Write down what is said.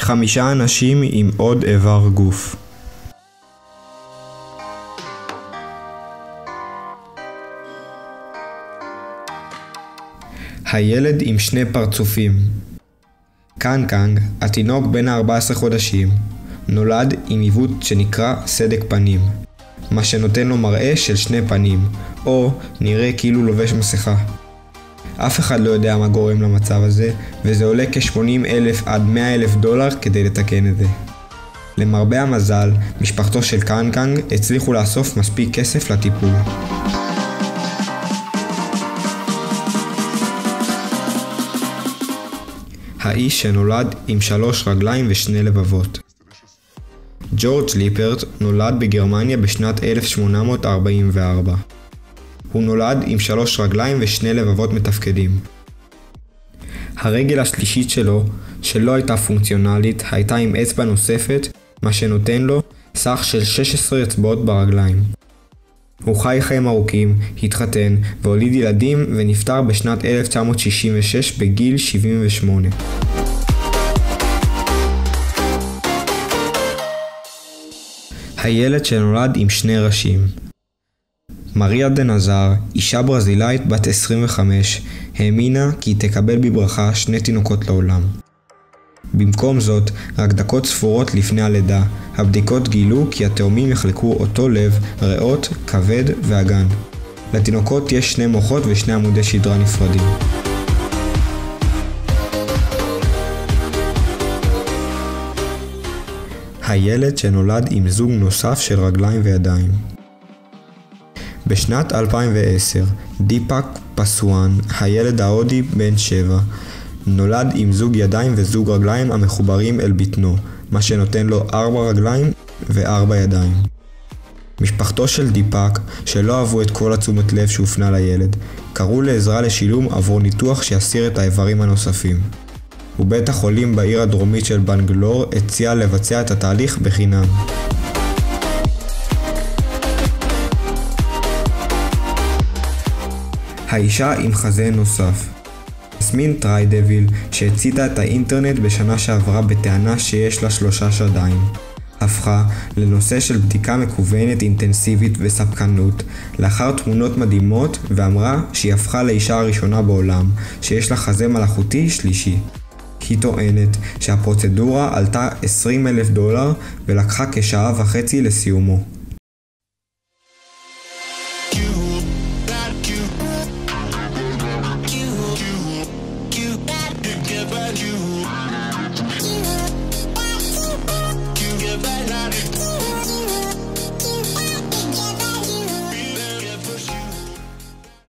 5 אנשים עם עוד איבר גוף. הילד עם 2 פרצופים. קנקנג, התינוק בן 14 חודשים, נולד עם עיוות שנקרא סדק פנים, מה שנותן לו מראה של 2 פנים, או נראה כאילו לובש מסכה. אף אחד לא יודע מה גורם למצב הזה, וזה עולה כ-80,000 עד 100,000 דולר כדי לתקן את זה. למרבה המזל, משפחתו של קנקנג הצליחו לאסוף מספיק כסף לטיפול. האיש שנולד עם 3 רגליים ו2 לבבות. ג'ורג' ליפרט נולד בגרמניה בשנת 1844. הוא נולד עם 3 רגליים ו2 לבבות מתפקדים. הרגל השלישית שלא הייתה פונקציונלית, הייתה עם אצבע נוספת, מה שנותן לו סך של 16 אצבעות ברגליים. הוא חי חיים ארוכים, התחתן והוליד ילדים ונפטר בשנת 1966 בגיל 78. הילד שנולד עם 2 ראשים. מריה דנזר, אישה ברזילאית בת 25, האמינה כי היא תקבל בברכה 2 תינוקות לעולם. במקום זאת, רק דקות ספורות לפני הלידה, הבדיקות גילו כי התאומים יחלקו אותו לב, ריאות, כבד ואגן. לתינוקות יש 2 מוחות ו2 עמודי שדרה נפרדים. הילד שנולד עם זוג נוסף של רגליים וידיים. בשנת 2010, דיפק פסואן, הילד ההודי בן 7, נולד עם זוג ידיים וזוג רגליים המחוברים אל בטנו, מה שנותן לו 4 רגליים ו4 ידיים. משפחתו של דיפק, שלא אהבו את כל התשומת לב שהופנה לילד, קראו לעזרה לשילום עבור ניתוח שיסיר את האיברים הנוספים. ובית החולים בעיר הדרומית של בנגלור הציע לבצע את התהליך בחינם. האישה עם חזה נוסף. יסמין טריידוויל, שהציתה את האינטרנט בשנה שעברה בטענה שיש לה 3 שדיים, הפכה לנושא של בדיקה מקוונת אינטנסיבית וספקנות לאחר תמונות מדהימות, ואמרה שהיא הפכה לאישה הראשונה בעולם שיש לה חזה מלאכותי שלישי. היא טוענת שהפרוצדורה עלתה $20,000 ולקחה כ1.5 שעות לסיומו.